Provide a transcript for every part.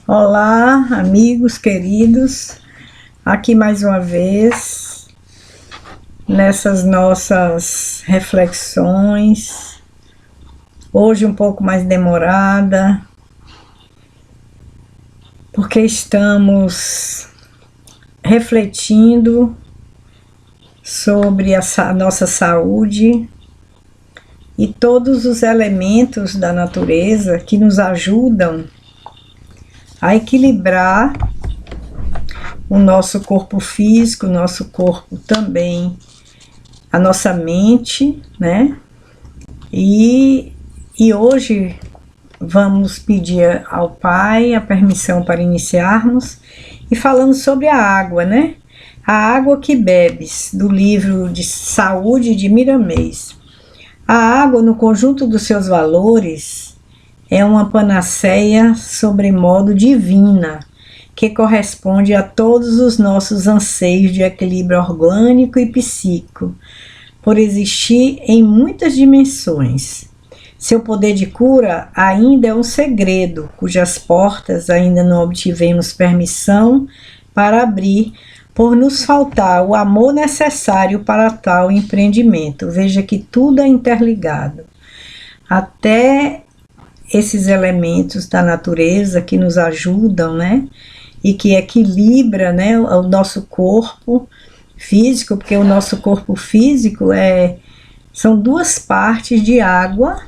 Olá, amigos queridos, aqui mais uma vez nessas nossas reflexões, hoje um pouco mais demorada, porque estamos refletindo sobre a nossa saúde e todos os elementos da natureza que nos ajudam a equilibrar o nosso corpo físico, o nosso corpo também, a nossa mente, né? E hoje vamos pedir ao Pai a permissão para iniciarmos e falando sobre a água, né? A água que bebes, do livro de Saúde de Miramês. A água, no conjunto dos seus valores, é uma panaceia sobremodo divina, que corresponde a todos os nossos anseios de equilíbrio orgânico e psíquico, por existir em muitas dimensões. Seu poder de cura ainda é um segredo, cujas portas ainda não obtivemos permissão para abrir, por nos faltar o amor necessário para tal empreendimento. Veja que tudo é interligado. Até esses elementos da natureza que nos ajudam, né? E que equilibra, né, o nosso corpo físico, porque o nosso corpo físico são duas partes de água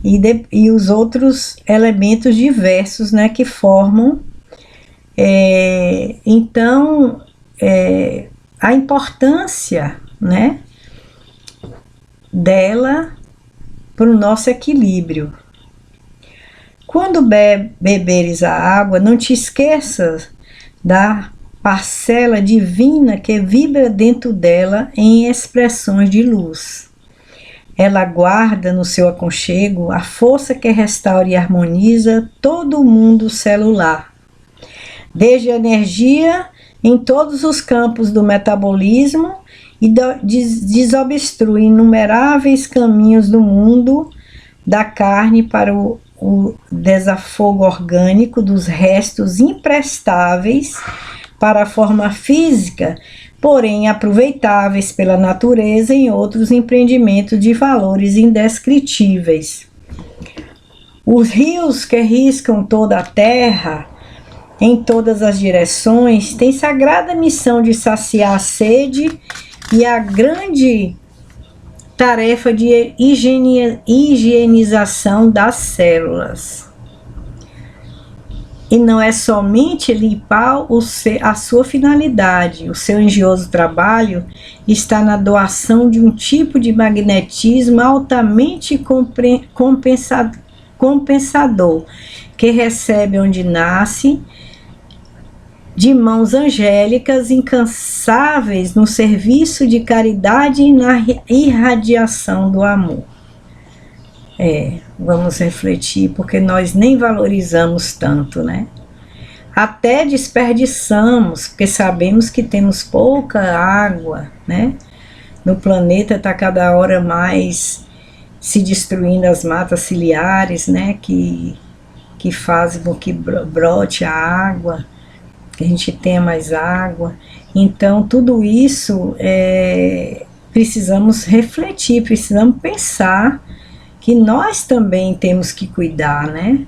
e os outros elementos diversos, né, que formam. Então, a importância, né, dela para o nosso equilíbrio. Quando beberes a água, não te esqueças da parcela divina que vibra dentro dela em expressões de luz. Ela guarda no seu aconchego a força que restaura e harmoniza todo o mundo celular, desde a energia em todos os campos do metabolismo e desobstrui inumeráveis caminhos do mundo da carne para o desafogo orgânico dos restos imprestáveis para a forma física, porém aproveitáveis pela natureza em outros empreendimentos de valores indescritíveis. Os rios que riscam toda a terra, em todas as direções, têm sagrada missão de saciar a sede e a grande tarefa de higienização das células. E não é somente limpar a sua finalidade, o seu engenhoso trabalho está na doação de um tipo de magnetismo altamente compensador, que recebe onde nasce, de mãos angélicas incansáveis no serviço de caridade e na irradiação do amor. Vamos refletir, porque nós nem valorizamos tanto, né? Até desperdiçamos, porque sabemos que temos pouca água, né? No planeta está cada hora mais se destruindo as matas ciliares, né? Que fazem com que brote a água, que a gente tenha mais água. Então, tudo isso precisamos refletir, precisamos pensar que nós também temos que cuidar, né,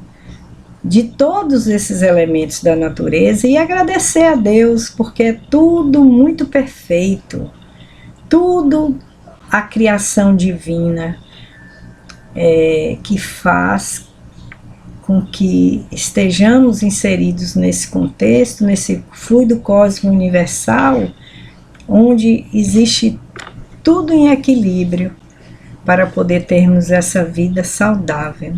de todos esses elementos da natureza e agradecer a Deus, porque é tudo muito perfeito, tudo a criação divina que faz com que estejamos inseridos nesse contexto, nesse fluido cósmico universal, onde existe tudo em equilíbrio para poder termos essa vida saudável.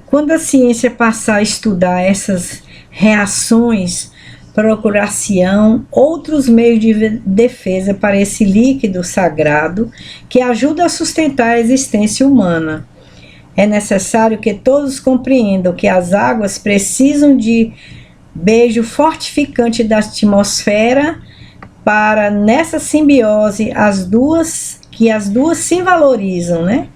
Quando a ciência passar a estudar essas reações, procurar-se-ão outros meios de defesa para esse líquido sagrado que ajuda a sustentar a existência humana. É necessário que todos compreendam que as águas precisam de beijo fortificante da atmosfera para, nessa simbiose, as duas se valorizam, né?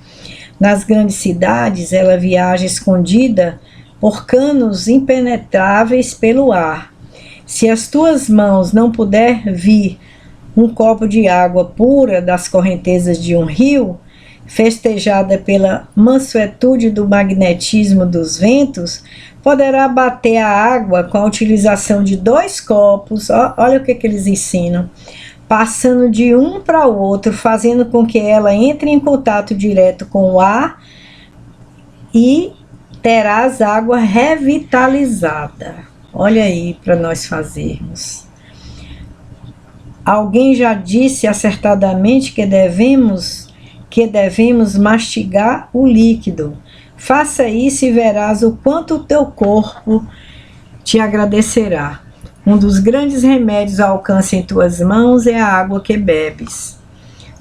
Nas grandes cidades, ela viaja escondida por canos impenetráveis pelo ar. Se as tuas mãos não puder vir um copo de água pura das correntezas de um rio, festejada pela mansuetude do magnetismo dos ventos, poderá bater a água com a utilização de 2 copos, olha o que eles ensinam, passando de um para o outro, fazendo com que ela entre em contato direto com o ar e terás água revitalizada. Olha aí para nós fazermos. Alguém já disse acertadamente que devemos mastigar o líquido. Faça isso e verás o quanto o teu corpo te agradecerá. Um dos grandes remédios ao alcance em tuas mãos é a água que bebes.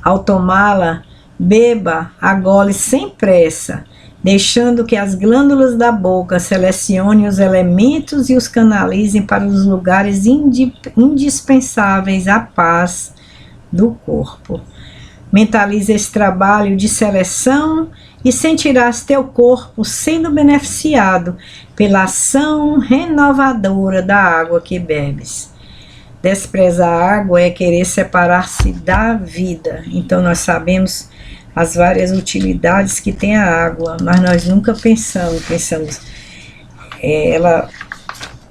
Ao tomá-la, beba a gole sem pressa, deixando que as glândulas da boca selecionem os elementos e os canalizem para os lugares indispensáveis à paz do corpo. Mentalize esse trabalho de seleção e sentirás teu corpo sendo beneficiado pela ação renovadora da água que bebes. Desprezar a água é querer separar-se da vida. Então nós sabemos as várias utilidades que tem a água, mas nós nunca pensamos ela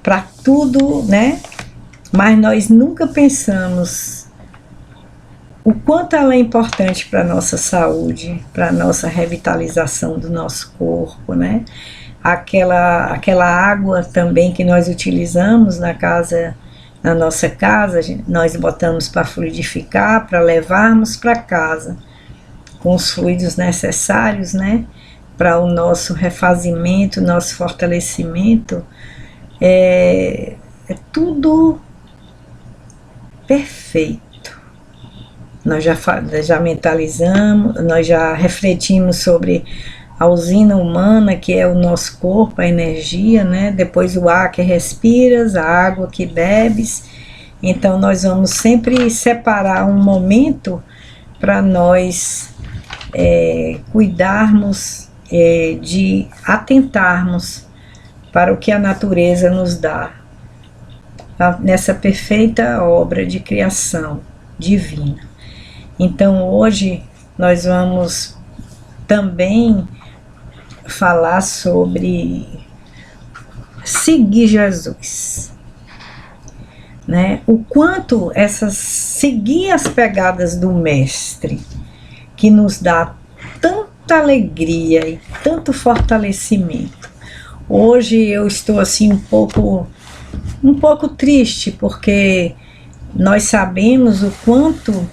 para tudo, né? Mas nós nunca pensamos o quanto ela é importante para a nossa saúde, para a nossa revitalização do nosso corpo, né? Aquela água também que nós utilizamos na nossa casa, nós botamos para fluidificar, para levarmos para casa, com os fluidos necessários, né, para o nosso refazimento, nosso fortalecimento, é tudo perfeito. Nós já mentalizamos, nós já refletimos sobre a usina humana, que é o nosso corpo, a energia, né, depois o ar que respiras, a água que bebes. Então nós vamos sempre separar um momento para nós cuidarmos, de atentarmos para o que a natureza nos dá, nessa perfeita obra de criação divina. Então hoje nós vamos também falar sobre seguir Jesus, né? O quanto seguir as pegadas do Mestre, que nos dá tanta alegria e tanto fortalecimento. Hoje eu estou assim um pouco triste, porque nós sabemos o quanto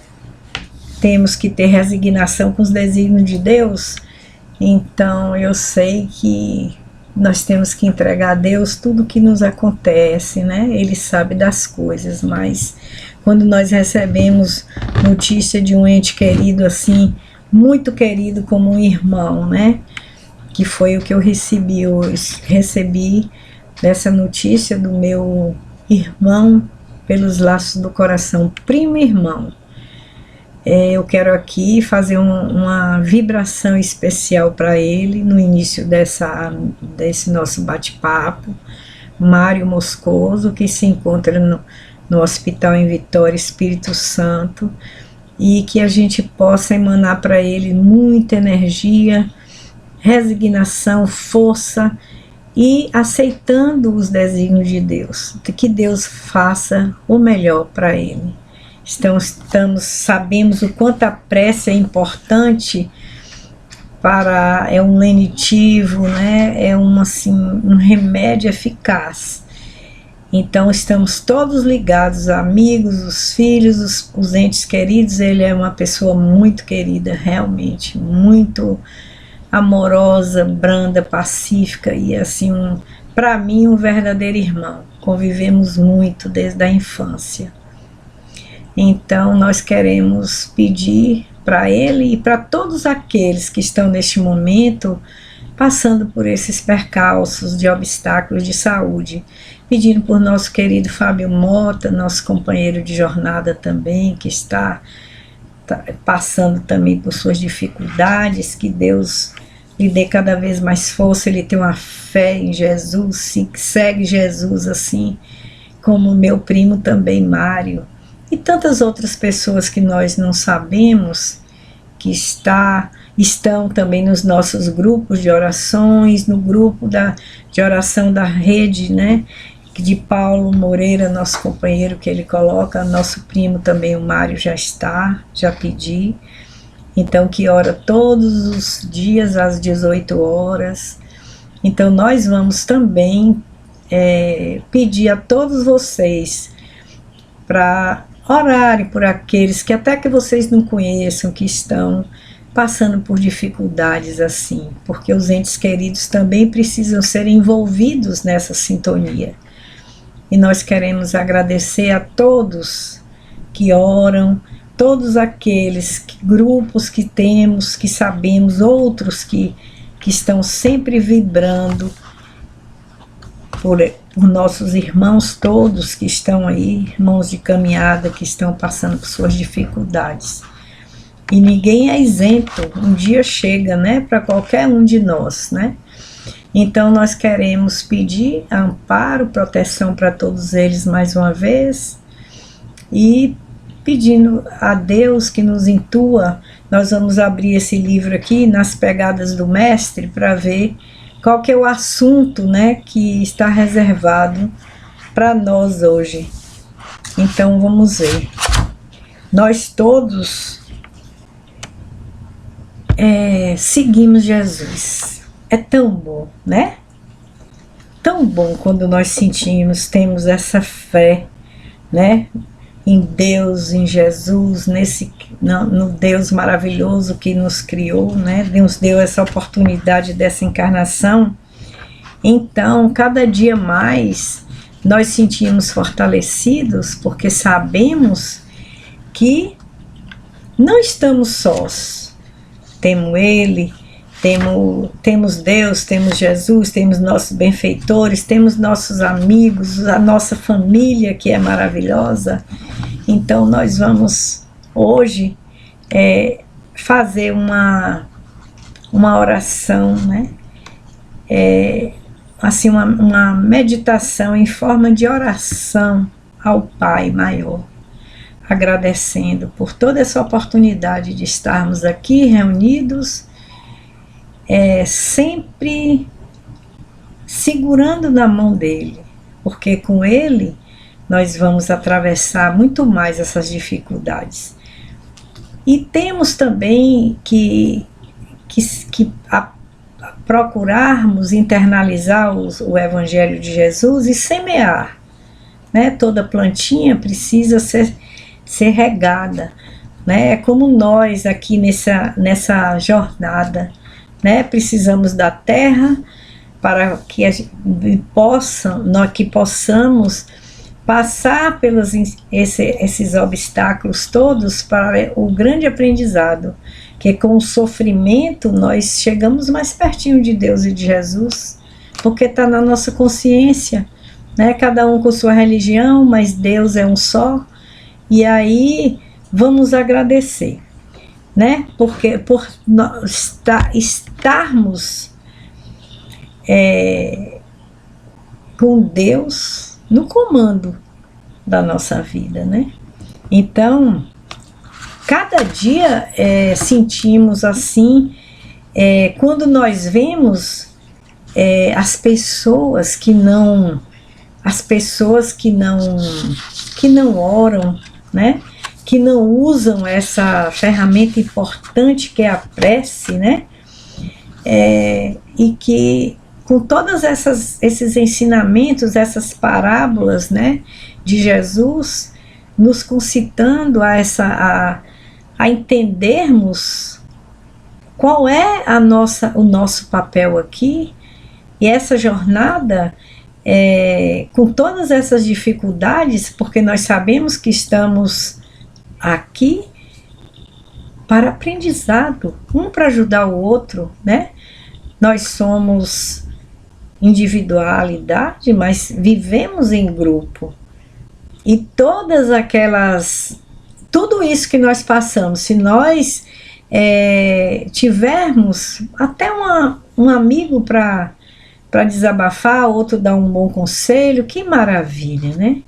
temos que ter resignação com os desígnios de Deus. Então eu sei que nós temos que entregar a Deus tudo o que nos acontece, né? Ele sabe das coisas, mas quando nós recebemos notícia de um ente querido assim, muito querido como um irmão, né? Que foi o que eu recebi hoje. Recebi dessa notícia do meu irmão pelos laços do coração, primo irmão. Eu quero aqui fazer uma vibração especial para ele no início desse nosso bate-papo. Mário Moscoso, que se encontra no Hospital em Vitória, Espírito Santo, e que a gente possa emanar para ele muita energia, resignação, força e aceitando os desígnios de Deus, que Deus faça o melhor para ele. Sabemos o quanto a prece é importante, é um lenitivo, né? É um remédio eficaz. Então estamos todos ligados, amigos, os filhos, os entes queridos. Ele é uma pessoa muito querida, realmente, muito amorosa, branda, pacífica e assim, para mim, um verdadeiro irmão. Convivemos muito desde a infância. Então nós queremos pedir para ele e para todos aqueles que estão neste momento passando por esses percalços de obstáculos de saúde, pedindo por nosso querido Fábio Mota, nosso companheiro de jornada também, que está passando também por suas dificuldades, que Deus lhe dê cada vez mais força, ele tem uma fé em Jesus, segue Jesus assim, como meu primo também, Mário, e tantas outras pessoas que nós não sabemos, que estão também nos nossos grupos de orações, no grupo de oração da rede, né, de Paulo Moreira, nosso companheiro que ele coloca, nosso primo também, o Mário, já pedi, então que ora todos os dias às 18 horas, então nós vamos também pedir a todos vocês para orarem por aqueles que até que vocês não conheçam, que estão passando por dificuldades assim, porque os entes queridos também precisam ser envolvidos nessa sintonia. E nós queremos agradecer a todos que oram, todos aqueles grupos que temos, que sabemos, outros que estão sempre vibrando por nossos irmãos todos que estão aí, irmãos de caminhada, que estão passando por suas dificuldades. E ninguém é isento, um dia chega, né, para qualquer um de nós, né? Então nós queremos pedir amparo, proteção para todos eles mais uma vez e pedindo a Deus que nos intua. Nós vamos abrir esse livro aqui, Nas Pegadas do Mestre, para ver qual que é o assunto, né, que está reservado para nós hoje. Então vamos ver. Nós todos seguimos Jesus. É tão bom, né? Tão bom quando nós temos essa fé, né? Em Deus, em Jesus, no Deus maravilhoso que nos criou, né? Nos deu essa oportunidade dessa encarnação. Então, cada dia mais, nós sentimos fortalecidos, porque sabemos que não estamos sós. Temos Ele, temos Deus, temos Jesus, temos nossos benfeitores, temos nossos amigos, a nossa família que é maravilhosa. Então nós vamos hoje fazer uma oração, né? Assim, uma meditação em forma de oração ao Pai Maior, agradecendo por toda essa oportunidade de estarmos aqui reunidos, sempre segurando na mão dele, porque com ele nós vamos atravessar muito mais essas dificuldades. E temos também que procurarmos internalizar o Evangelho de Jesus e semear, né? Toda plantinha precisa ser regada, né? É como nós aqui nessa jornada, né? Precisamos da terra para que nós possamos passar pelos esses obstáculos todos para o grande aprendizado, que com o sofrimento nós chegamos mais pertinho de Deus e de Jesus, porque está na nossa consciência, né? Cada um com sua religião, mas Deus é um só, e aí vamos agradecer, né? Porque por estarmos com Deus no comando da nossa vida, né? Então, cada dia sentimos assim, quando nós vemos as pessoas que não oram, né? Que não usam essa ferramenta importante que é a prece, né? E que com todos esses ensinamentos, essas parábolas, né, de Jesus, nos concitando a entendermos qual é o nosso papel aqui, e essa jornada, com todas essas dificuldades, porque nós sabemos que estamos aqui para aprendizado, um para ajudar o outro, né? Nós somos individualidade, mas vivemos em grupo. E tudo isso que nós passamos, se nós tivermos até um amigo para desabafar, outro dar um bom conselho, que maravilha, né?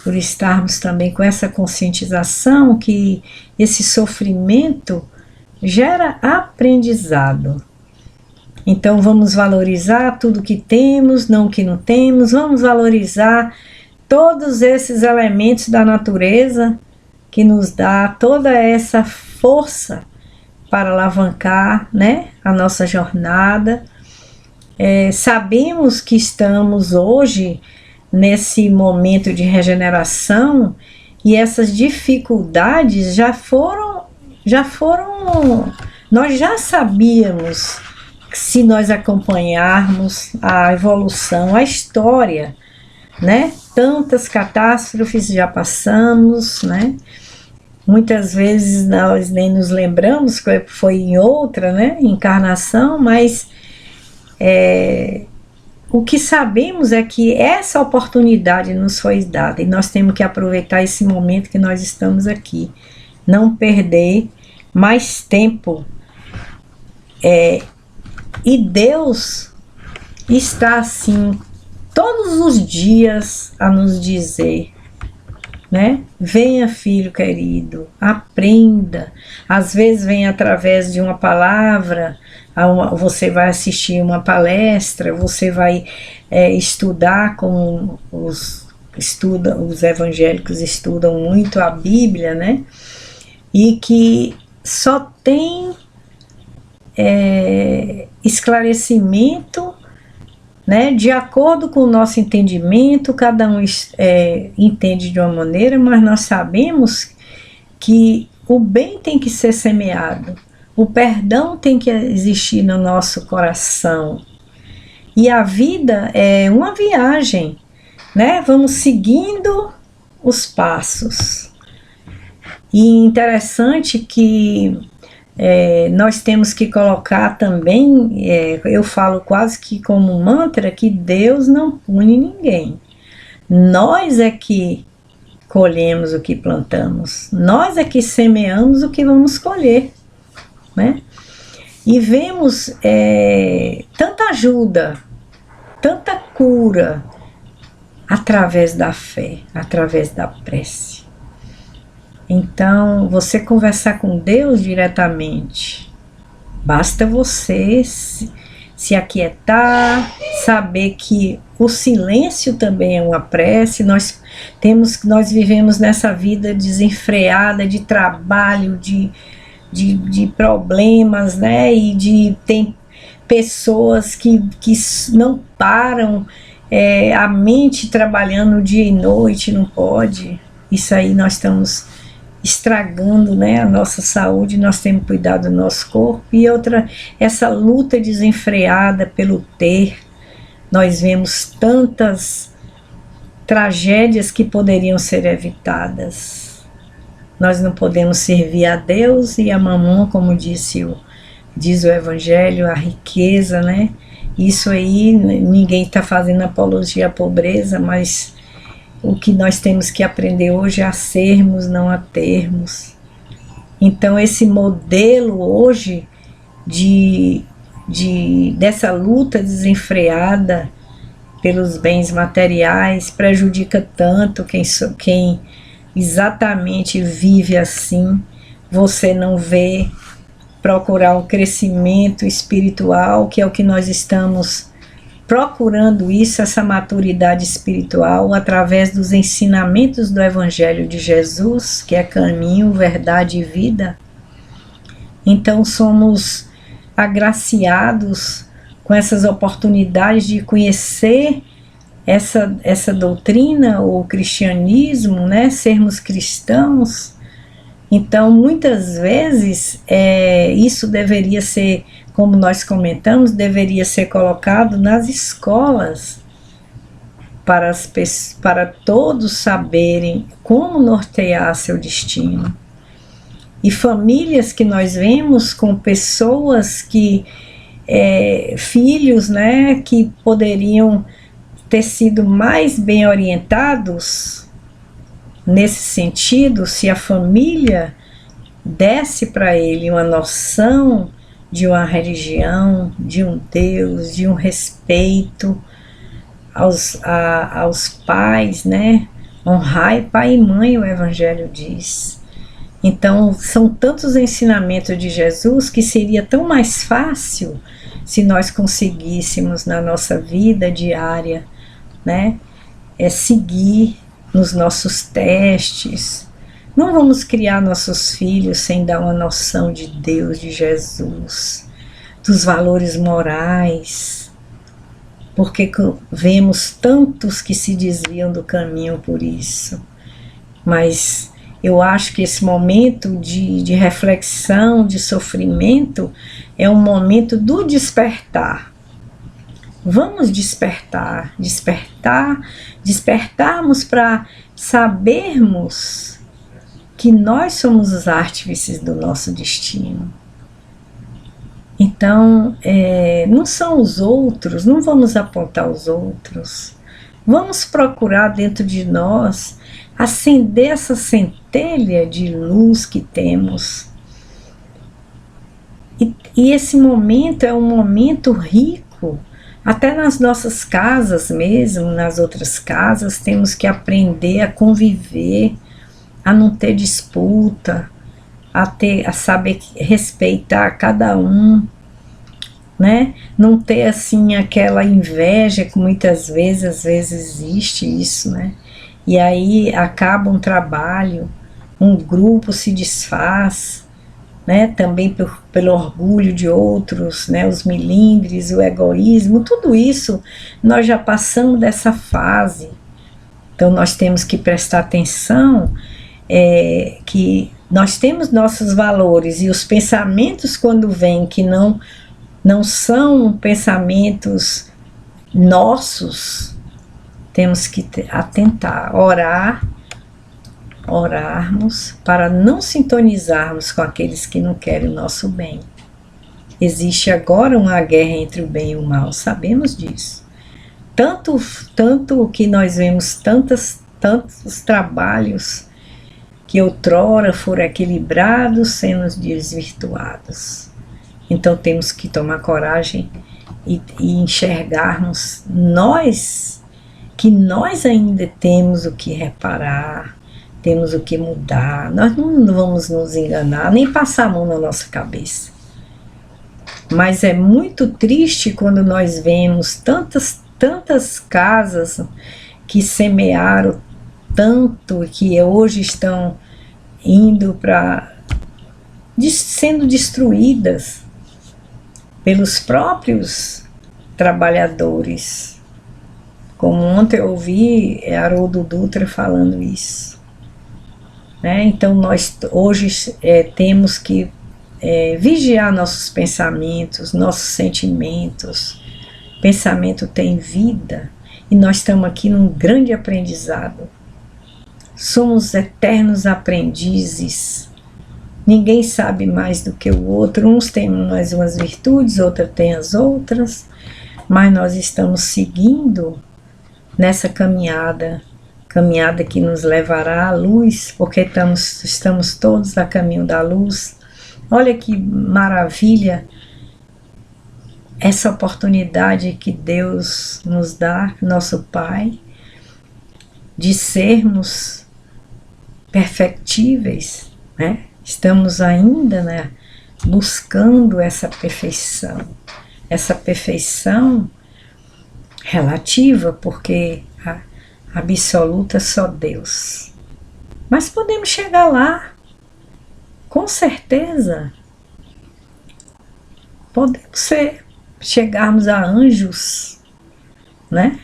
Por estarmos também com essa conscientização que esse sofrimento gera aprendizado. Então vamos valorizar tudo que temos, não o que não temos, vamos valorizar todos esses elementos da natureza que nos dá toda essa força para alavancar, né, a nossa jornada. Sabemos que estamos hoje nesse momento de regeneração e essas dificuldades já foram, nós já sabíamos que se nós acompanharmos a evolução, a história, né? Tantas catástrofes já passamos, né? Muitas vezes nós nem nos lembramos que foi em outra, né, encarnação, mas o que sabemos é que essa oportunidade nos foi dada e nós temos que aproveitar esse momento que nós estamos aqui, não perder mais tempo. E Deus está assim todos os dias a nos dizer, né? Venha, filho querido, aprenda. Às vezes vem através de uma palavra, você vai assistir uma palestra, você vai estudar com os evangélicos estudam muito a Bíblia, né? E que só tem esclarecimento, né, de acordo com o nosso entendimento. Cada um entende de uma maneira, mas nós sabemos que o bem tem que ser semeado, o perdão tem que existir no nosso coração. E a vida é uma viagem, né? Vamos seguindo os passos. E interessante que nós temos que colocar também, eu falo quase que como um mantra, que Deus não pune ninguém. Nós é que colhemos o que plantamos, nós é que semeamos o que vamos colher, né? E vemos tanta ajuda, tanta cura através da fé, através da prece. Então, você conversar com Deus diretamente, basta você se aquietar, saber que o silêncio também é uma prece. Nós vivemos nessa vida desenfreada de trabalho, de problemas, né? E tem pessoas que não param, a mente trabalhando dia e noite, não pode. Isso aí nós estamos estragando, né, a nossa saúde. Nós temos que cuidar do nosso corpo. E outra, essa luta desenfreada pelo ter, nós vemos tantas tragédias que poderiam ser evitadas. Nós não podemos servir a Deus e a mamon, como diz o Evangelho, a riqueza, né? Isso aí, ninguém está fazendo apologia à pobreza, mas o que nós temos que aprender hoje é a sermos, não a termos. Então esse modelo hoje dessa luta desenfreada pelos bens materiais prejudica tanto quem exatamente vive assim. Você não vê procurar um crescimento espiritual, que é o que nós estamos procurando, essa maturidade espiritual através dos ensinamentos do Evangelho de Jesus, que é caminho, verdade e vida. Então somos agraciados com essas oportunidades de conhecer essa doutrina, o cristianismo, né? Sermos cristãos. Então muitas vezes isso deveria ser, como nós comentamos, deveria ser colocado nas escolas para todos saberem como nortear seu destino. E famílias que nós vemos com pessoas filhos, né, que poderiam ter sido mais bem orientados nesse sentido, se a família desce para ele uma noção de uma religião, de um Deus, de um respeito aos pais, né? Honrai pai e mãe, o Evangelho diz. Então, são tantos ensinamentos de Jesus que seria tão mais fácil se nós conseguíssemos na nossa vida diária, né? Seguir nos nossos testes. Não vamos criar nossos filhos sem dar uma noção de Deus, de Jesus, dos valores morais, porque vemos tantos que se desviam do caminho por isso. Mas eu acho que esse momento de reflexão, de sofrimento, é um momento do despertar. Vamos despertarmos para sabermos que nós somos os artífices do nosso destino. Então, não são os outros, não vamos apontar os outros. Vamos procurar dentro de nós acender essa centelha de luz que temos. E esse momento é um momento rico. Até nas nossas casas mesmo, nas outras casas, temos que aprender a conviver, a não ter disputa, a saber respeitar cada um, né? Não ter assim aquela inveja que muitas vezes, às vezes existe isso, né? E aí acaba um trabalho, um grupo se desfaz, né? Também pelo orgulho de outros, né? Os melindres, o egoísmo, tudo isso nós já passamos dessa fase. Então nós temos que prestar atenção que nós temos nossos valores e os pensamentos quando vêm que não são pensamentos nossos, temos que atentar, orarmos para não sintonizarmos com aqueles que não querem o nosso bem. Existe agora uma guerra entre o bem e o mal, sabemos disso. Tanto que nós vemos tantos trabalhos que outrora foram equilibrados sendo desvirtuados. Então temos que tomar coragem e enxergarmos que nós ainda temos o que reparar, temos o que mudar. Nós não vamos nos enganar, nem passar a mão na nossa cabeça. Mas é muito triste quando nós vemos tantas casas que semearam tanto, que hoje estão sendo destruídas pelos próprios trabalhadores. Como ontem eu ouvi Haroldo Dutra falando isso, né? Então nós hoje temos que vigiar nossos pensamentos, nossos sentimentos. Pensamento tem vida e nós estamos aqui num grande aprendizado. Somos eternos aprendizes. Ninguém sabe mais do que o outro. Uns têm mais umas virtudes, outros têm as outras. Mas nós estamos seguindo nessa caminhada que nos levará à luz, porque estamos todos a caminho da luz. Olha que maravilha essa oportunidade que Deus nos dá, nosso Pai, de sermos perfectíveis, né? Estamos ainda, né, buscando essa perfeição relativa, porque a absoluta é só Deus. Mas podemos chegar lá, com certeza. Podemos chegarmos a anjos, né?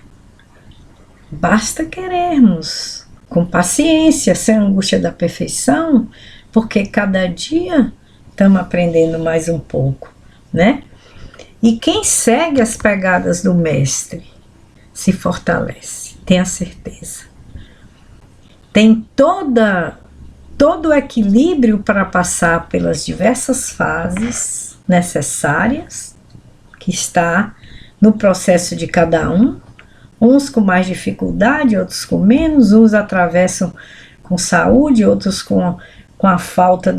Basta querermos, com paciência, sem angústia da perfeição, porque cada dia estamos aprendendo mais um pouco, né? E quem segue as pegadas do Mestre se fortalece, tenha certeza. Tem todo o equilíbrio para passar pelas diversas fases necessárias, que está no processo de cada um, uns com mais dificuldade, outros com menos, uns atravessam com saúde, outros com com a falta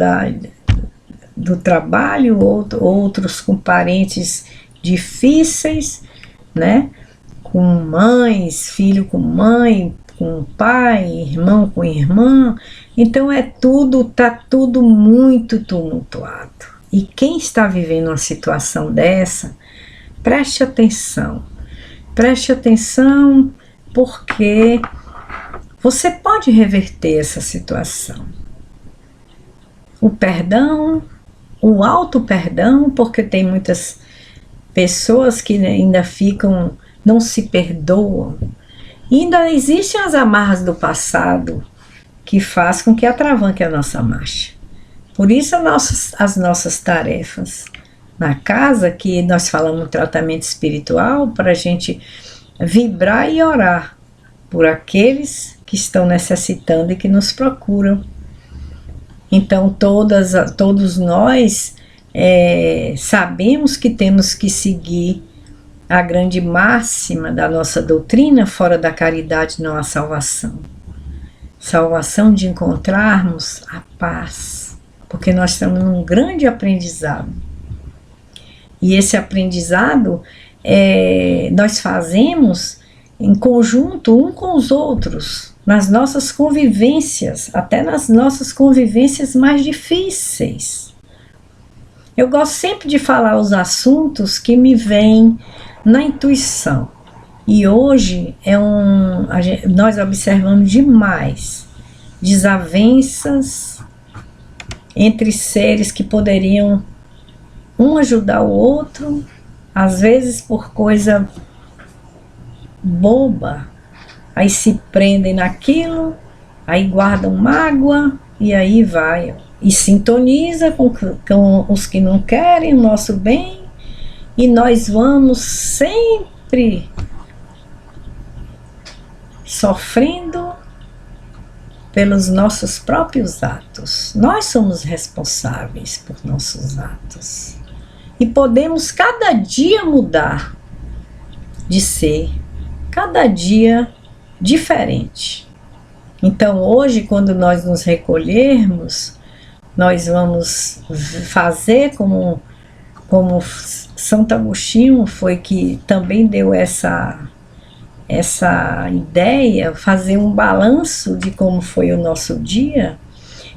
do trabalho, outros com parentes difíceis, né? Com mães, filho com mãe, com pai, irmão com irmã. Então tá tudo muito tumultuado. E quem está vivendo uma situação dessa, preste atenção. Preste atenção, porque você pode reverter essa situação. O perdão, o auto-perdão, porque tem muitas pessoas que ainda não se perdoam. E ainda existem as amarras do passado que faz com que atravanque a nossa marcha. Por isso as nossas tarefas na casa, que nós falamos tratamento espiritual, para a gente vibrar e orar por aqueles que estão necessitando e que nos procuram. Então todos nós sabemos que temos que seguir a grande máxima da nossa doutrina: fora da caridade não há salvação. Salvação de encontrarmos a paz, porque nós estamos num grande aprendizado. E esse aprendizado nós fazemos em conjunto um com os outros, nas nossas convivências, até nas nossas convivências mais difíceis. Eu gosto sempre de falar os assuntos que me vêm na intuição. E hoje nós observamos demais desavenças entre seres que poderiam um ajudar o outro, às vezes por coisa boba, aí se prendem naquilo, aí guardam mágoa e aí vai, e sintoniza com os que não querem o nosso bem, e nós vamos sempre sofrendo pelos nossos próprios atos. Nós somos responsáveis por nossos atos. E podemos cada dia mudar de ser, cada dia diferente. Então hoje, quando nós nos recolhermos, nós vamos fazer como Santo Agostinho foi que também deu essa ideia, fazer um balanço de como foi o nosso dia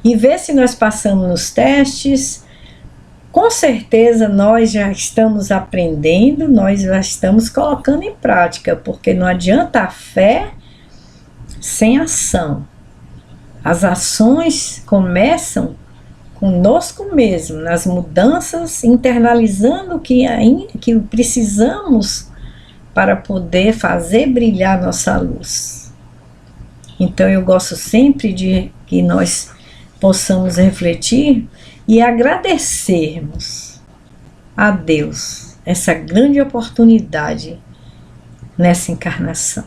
e ver se nós passamos nos testes. Com certeza nós já estamos aprendendo, nós já estamos colocando em prática, porque não adianta a fé sem ação. As ações começam conosco mesmo, nas mudanças, internalizando o que precisamos para poder fazer brilhar nossa luz. Então eu gosto sempre de que nós possamos refletir e agradecermos a Deus essa grande oportunidade nessa encarnação.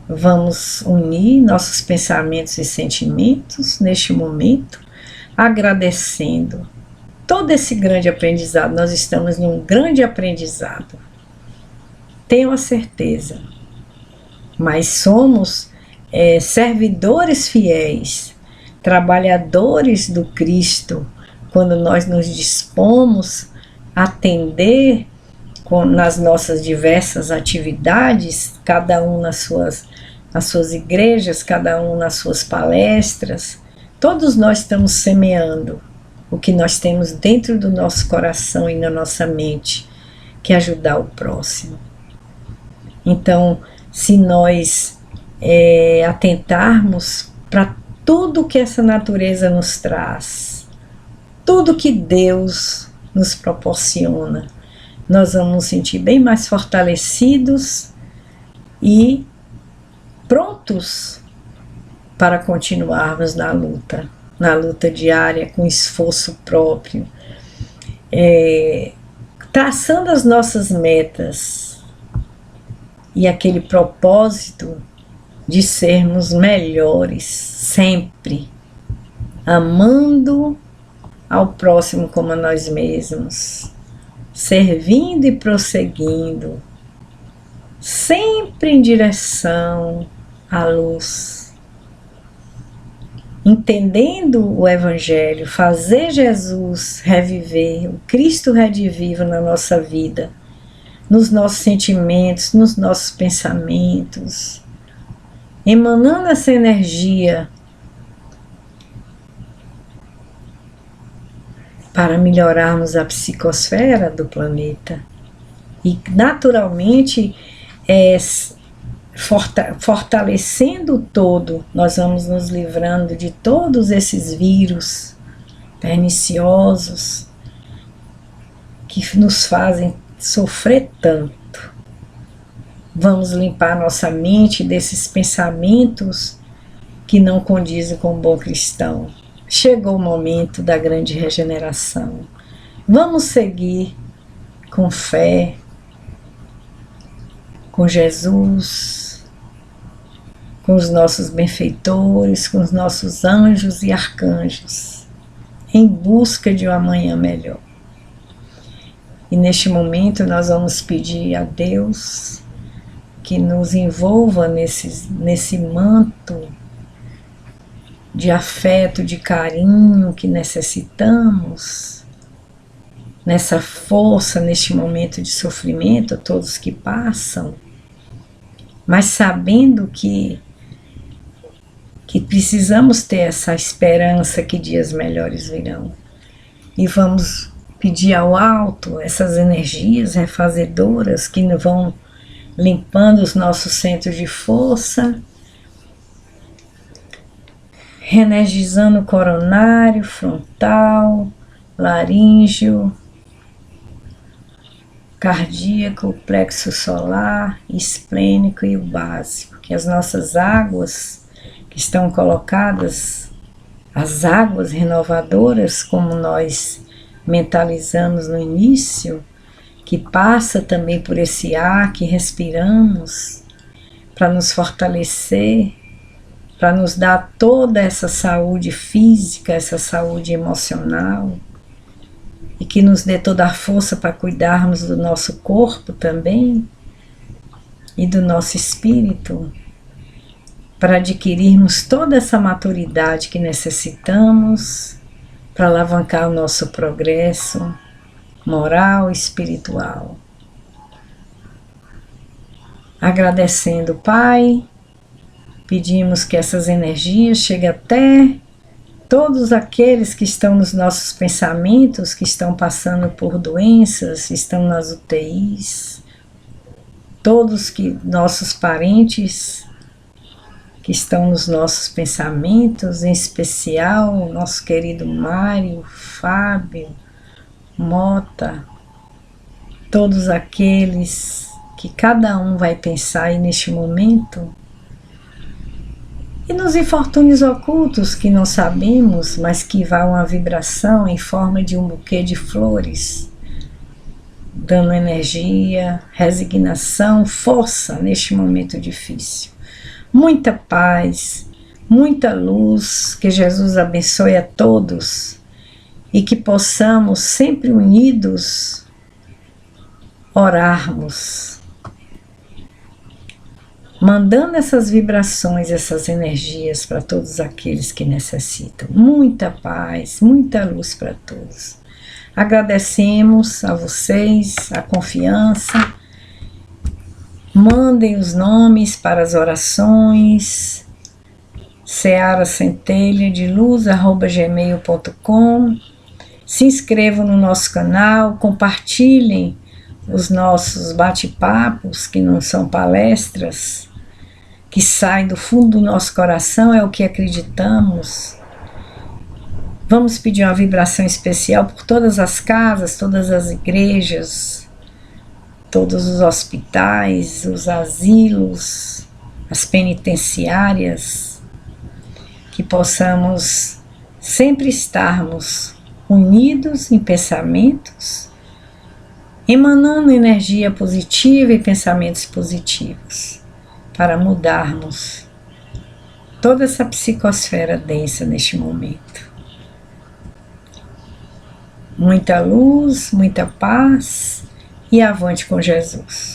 Vamos unir nossos pensamentos e sentimentos neste momento, agradecendo todo esse grande aprendizado. Nós estamos num grande aprendizado, tenho a certeza, mas somos servidores fiéis, trabalhadores do Cristo, quando nós nos dispomos a atender nas nossas diversas atividades, cada um nas suas igrejas, cada um nas suas palestras. Todos nós estamos semeando o que nós temos dentro do nosso coração e na nossa mente, que é ajudar o próximo. Então, se nós atentarmos para tudo que essa natureza nos traz, tudo que Deus nos proporciona, nós vamos nos sentir bem mais fortalecidos e prontos para continuarmos na luta diária, com esforço próprio, traçando as nossas metas e aquele propósito de sermos melhores sempre, amando ao próximo como a nós mesmos, servindo e prosseguindo, sempre em direção à luz. entendendo o Evangelho, fazer Jesus reviver, o Cristo redivivo na nossa vida, nos nossos sentimentos, nos nossos pensamentos, emanando essa energia para melhorarmos a psicosfera do planeta. E naturalmente, fortalecendo o todo, nós vamos nos livrando de todos esses vírus perniciosos que nos fazem sofrer tanto. Vamos limpar nossa mente desses pensamentos que não condizem com o bom cristão. Chegou o momento da grande regeneração. Vamos seguir com fé, com Jesus, com os nossos benfeitores, com os nossos anjos e arcanjos, em busca de um amanhã melhor. E neste momento nós vamos pedir a Deus que nos envolva nesse manto de afeto, de carinho que necessitamos, nessa força, neste momento de sofrimento, todos que passam, mas sabendo que precisamos ter essa esperança que dias melhores virão. E vamos pedir ao alto essas energias refazedoras que vão limpando os nossos centros de força, reenergizando o coronário, frontal, laríngeo, cardíaco, plexo solar, esplênico e o básico. Que as nossas águas que estão colocadas, as águas renovadoras, como nós mentalizamos no início, que passa também por esse ar que respiramos, para nos fortalecer, para nos dar toda essa saúde física, essa saúde emocional, e que nos dê toda a força para cuidarmos do nosso corpo também, e do nosso espírito, para adquirirmos toda essa maturidade que necessitamos para alavancar o nosso progresso moral e espiritual. Agradecendo, Pai, pedimos que essas energias cheguem até todos aqueles que estão nos nossos pensamentos, que estão passando por doenças, estão nas UTIs, todos nossos parentes que estão nos nossos pensamentos, em especial o nosso querido Mário, Fábio, Mota, todos aqueles que cada um vai pensar aí neste momento, e nos infortúnios ocultos que não sabemos, mas que vão uma vibração em forma de um buquê de flores, dando energia, resignação, força neste momento difícil. Muita paz, muita luz, que Jesus abençoe a todos e que possamos sempre unidos orarmos, mandando essas vibrações, essas energias para todos aqueles que necessitam. Muita paz, muita luz para todos. Agradecemos a vocês a confiança. Mandem os nomes para as orações, searacentelhaddeluz@gmail.com. Se inscrevam no nosso canal, compartilhem os nossos bate-papos, que não são palestras, que saem do fundo do nosso coração, é o que acreditamos. Vamos pedir uma vibração especial por todas as casas, todas as igrejas, todos os hospitais, os asilos, as penitenciárias, que possamos sempre estarmos unidos em pensamentos, emanando energia positiva e pensamentos positivos, para mudarmos toda essa psicosfera densa neste momento. Muita luz, muita paz e avante com Jesus.